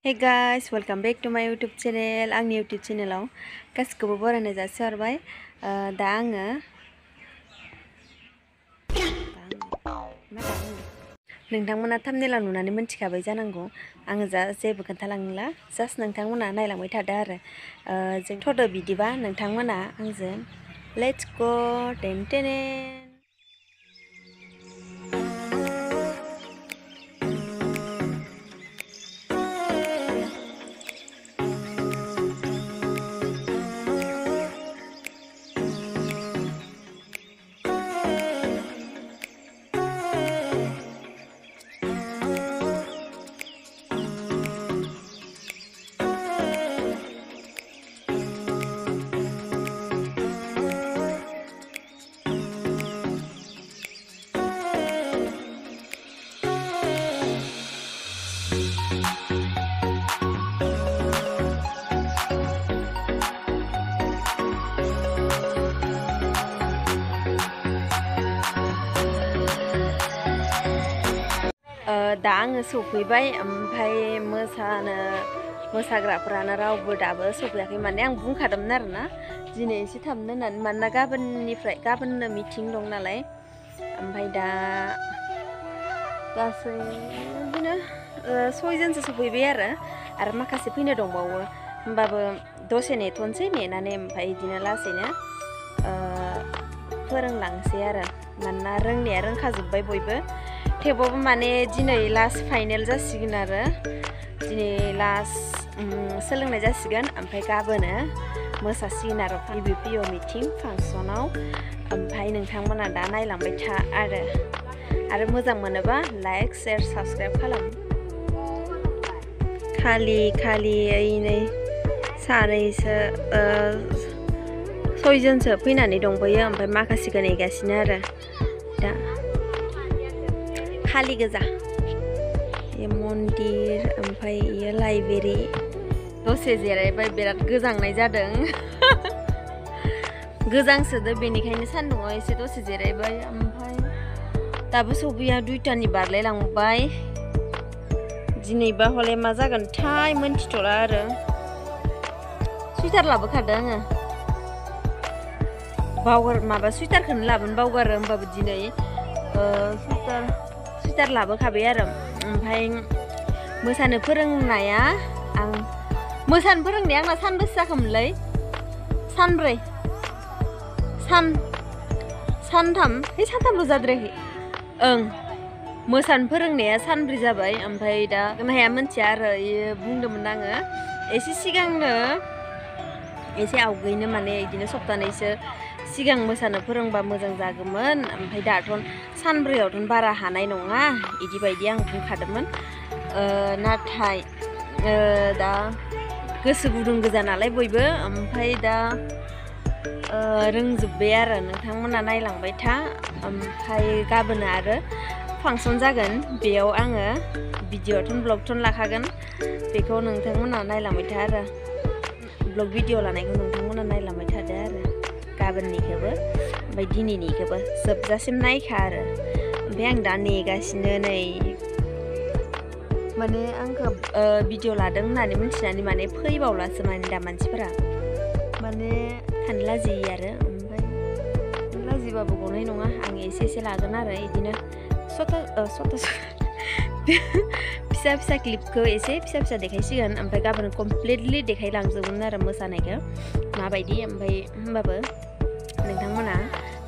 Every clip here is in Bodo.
Hey guys, welcome back to my YouTube channel. आंनि YouTube channelआव गासिखौबो बरायनाय जासिहरबाय। दा आङो नोंथांमोना थाम्बनेलाव नुनानै मिन्थिखाबाय जानांगौ। आङो जेबो खोन्थालांला, जास्ट नोंथांमोना नायलांबाय थादो आरो। जों थ'दो बिदिबा नोंथांमोना आंजों लेट्स गो टेन टेन। दा आङो सफैबाय, ओमफ्राय मोसाग्राफोरानो रावबो दाबो सफैयाखै। माने आं बुंखादोंमोन आरोना दिनै एसे थाबनो होननानै, मानोना गाबोननो मिटिं दं नालाय। ओमफ्राय दा गासै बिदिनो 6 जनसो सफैबाय आरो माखासे फैनो दंबावो। होमबाबो दसे नेथ'नोसै, नेनानै ओमफ्राय बिदिनो लासैनो फोरोंलांसै आरो। मानोना रोंनाया रोंखाजोब्बाय बयबो, थेवबाबो माने दिनै लास्ट फाइनेल जासिगोन आरो। दिनै लास्ट सोलोंनाय जासिगोन, ओमफ्राय गाबोनो मोसासिगोन आरो PBPO मिटिं फांसनाव। ओमफ्राय नोंथांमोना दा नायलांबाय था आरो मोजां मोनोबा लाइक शेयार साबस्क्राइब खालाम। खालि नै सानैसो 6 जनसो फैनानै दंबोयो, ओमफ्राय माखासेखौ नेगासिनो आरो। दा खालि गोजा ये मन्दिर, ओमफ्राय ये लाइब्रेरि। दसे जिरायबाय, बिराद गोजांनाय जादों। गोजांसोदो, बेनिखायनो सान्दुङाव एसे दसे जिरायबाय। ओमफ्राय दाबो सफैया, 2टानि बारलायलांबाय। दिनैबा हले मा जागोनथाय मोनथिथ'ला आरो। सुइटार लाबोखादों आङो, सुइटारखौनो लाबोनो बावगारो। होमबाबो दिनै सुइटार लाबोखाबाय आरो। ओमफ्राय मोसानो फोरोंनाया आंना सानबेसे जाखोमोनलै? सानथामल' जाद्रायाखै। मोसानो फोरोंनाया सानब्रै जाबाय। ओमफ्राय दा नाया मिथिया आरो, बुंदोंमोन आङो एसे सिगांनो, एसे आवगैनो, माने बिदिनो सप्तानैसो सिगां मोसानो फोरोंबा मोजां जागौमोन। ओमफ्राय दाथ' सानब्रैयावथ' बारा हानाय नङा बिदि बायदि आं बुंखादोंमोन। नाथाय दा गोसो गुदुं गोजा नालाय बयबो। ओमफ्राय दा रोंजोब्बाय आरो। नोंथांमोना नायलांबाय था। ओमफ्राय गाबोनो आरो फांसन जागोन, बेयाव आङो ब्लगथन लाखागोन। बेखौ नोंथांमोना नायलांबाय था आरो। ब्लग भिडिअ लानायखौ नोंथांमोना नायलांबाय थादो आरो। गाबोननिखौबो ओमफ्राय दिनैनिखौबो जोबजासिम नायखा आरो। ओमफ्राय आं दा नेगासिनो नै, माने आंखौ भिडिअ लादों होननानै मिथिनानै माने फैबावलासो माने दा मानसिफोरा, माने थानो लाजियो आरो। ओमफ्राय लाजिबाबो गनाय नङा, आं एसे लागोन आरो। बिदिनो फिसा क्लिपखौ एसे फिसा देखायसिगोन। ओमफ्राय गाबोन कमप्लिटलि देखायलांजोबगोन आरो मोसानायखौ माबायदि। ओमफ्राय होमबाबो नोंथांमोना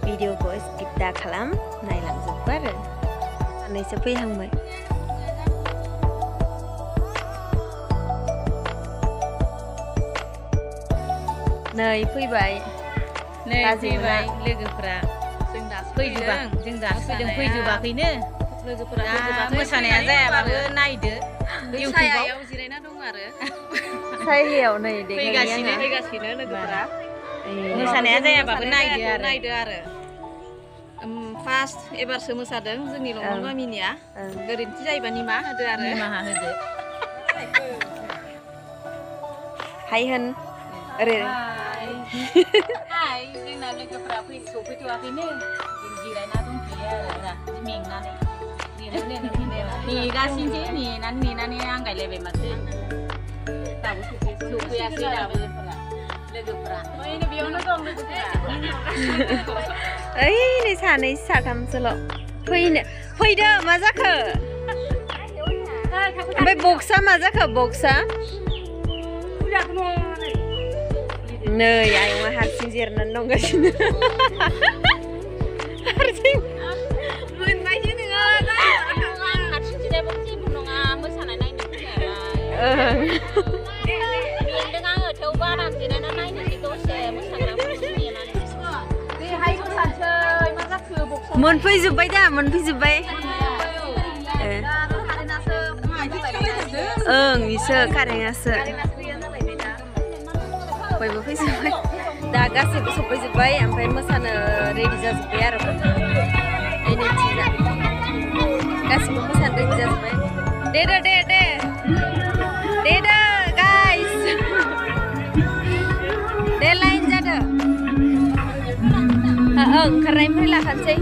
भिडिअखौ स्किप दा खालाम, नायलांजोबबो आरो। सानैसो फैहांबाय। नै फैबाय लोगोफोरा। जों दासो फैजोबाखैनो। लोगोफोरा मोसानाया जायाबाबो नायदो, इउटिउबाव जिरायना दं आरो। सायहायाव नै फैगासिनो लोगोफोरा। मोसानाया जायाबाबो नायदो आरो। फार्स्ट एबारसो मोसादों जोंनि लंडन गामिनिया। गोरोन्थि जायोबा निमाहा होदो आरो। हाय होन ओरैनो। जोंना लोगोफोरा सफैथ'वाखैनो, जों जिरायना दंथ'यो आरो मेंनानै। नेगासिनोसै, नेनानै आंगायलायबाय माथो। नै सानै साथामसोल' फैदो मा जाखो ओमफ्राय बक्सआ मा जाखो बक्सआ नै आयंआ हारसिं जिरनानै दंगासिनो हारसिं मोनबायसो नोङो हारसिं जिरायबो जेबो नङा मोसानाय नायनो फैनायालाय मेंदों आङो थेवबो आराम जिरायना नायनोसै दसे मोसाग्राफोरखौ नेनानै बेहाय मोसानोसै मा जाखो बक्सआ मोनफैजोब्बाय दा मोनफैजोब्बाय ओं बिसो कारेन्टआसो बयबो फैजोब्बाय दा गासैबो सफैजोब्बाय ओमफ्राय मोसानो रेडि जाजोब्बाय आरो गासैबो मोसानो रेडि जाजोब्बाय दे गाइस दे लाइन जादो ओंखारनायनिफ्राय लाखानोसै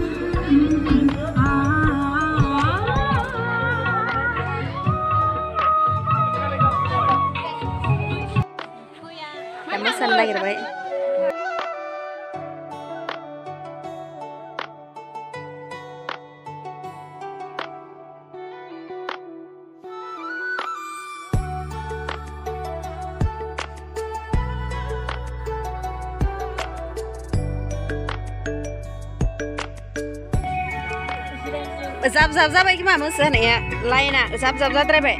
मोसानो नागिरबाय जाब जाबाय खोमा मोसानाया लाइना जाब जाद्रायबाय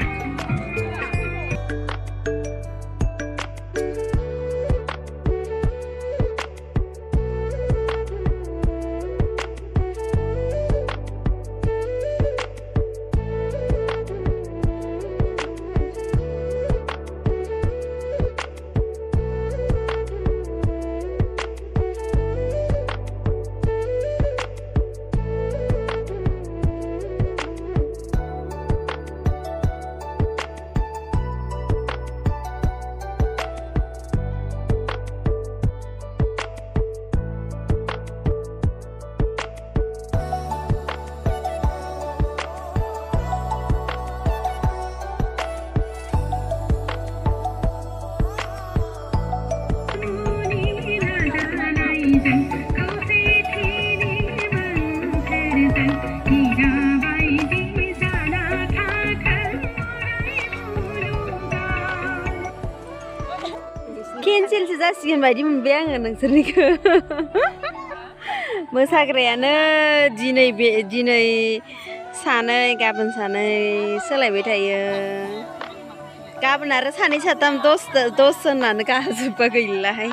केन्सेलसो जासिगोन बायदि मोनबाय आङो नोंसोरनिखौ मोसाग्रायानो दिनै सानै गाबोन सानै सोलायबाय थायो गाबोन आरो सानै साथाम दस होननानै गाजोब्बा गैलाहाय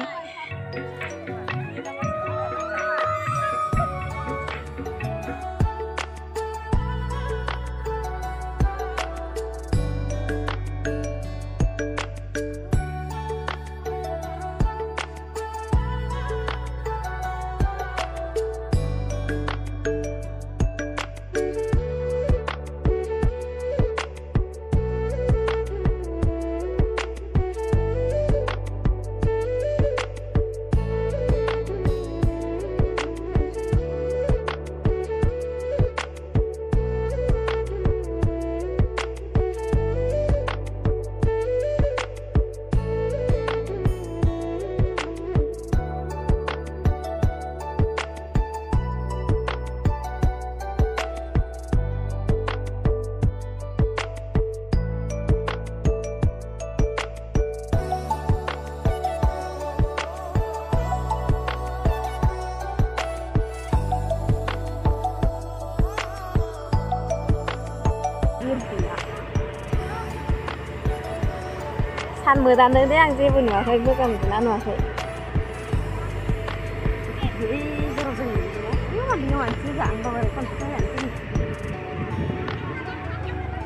सान मोदानो दे आं जेबो नुवाखै मोजां नुदोंना नुवाखै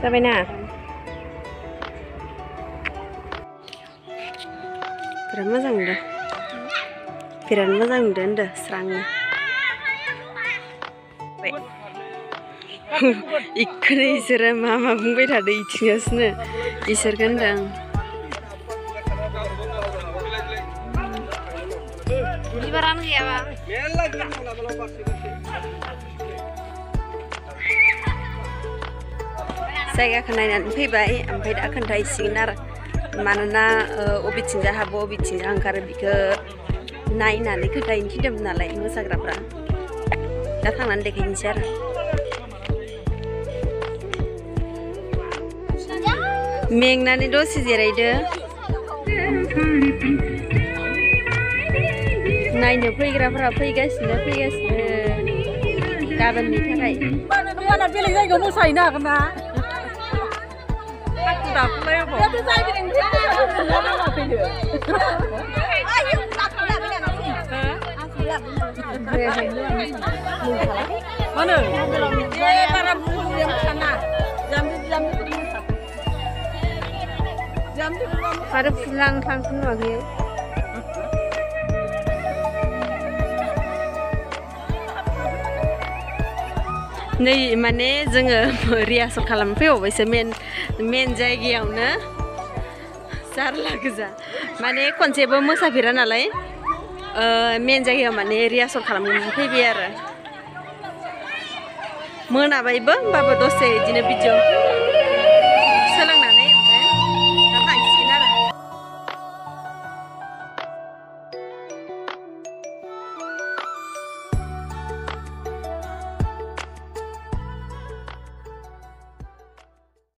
जाबायना बिराद मोजां नुदों बिराद मोजां नुदों होनदों स्रांनो इखौनो इसोरो मा बुंबाय थादों इथिंगासिनो इसोरखौ होनदों बिबारानो गैयाबा जायगाखौ नायनानै फैबाय ओमफ्राय दा खोन्थाहैसिगोन आरो मानोना अबेथिंजा हाबो अबेथिंजा ओंखारो बिखौ नायनानै खोन्थाहैनो थिनदोंमोन नालाय मोसाग्राफ्रा दा थांनानै देखायनोसै आरो मेंनानै दसे जिरायदो नायनो फैग्राफोरा फैगासिनो गाबोननि थाखाय माना बेलेग जायगायाव मोसाहैनो हागोन ना आरो फुलां थांखौ नुवाखै नै माने जोङो रिहार्सल खालामनो फैबावबायसो मेन जायगायावनो जारला गोजा माने खनसेबो मोसाफेरा नालाय मेन जायगायाव माने रिहार्सल खालामनो फैबाय आरो मोनाबायबो होमबाबो दसे बिदिनो भिडिअ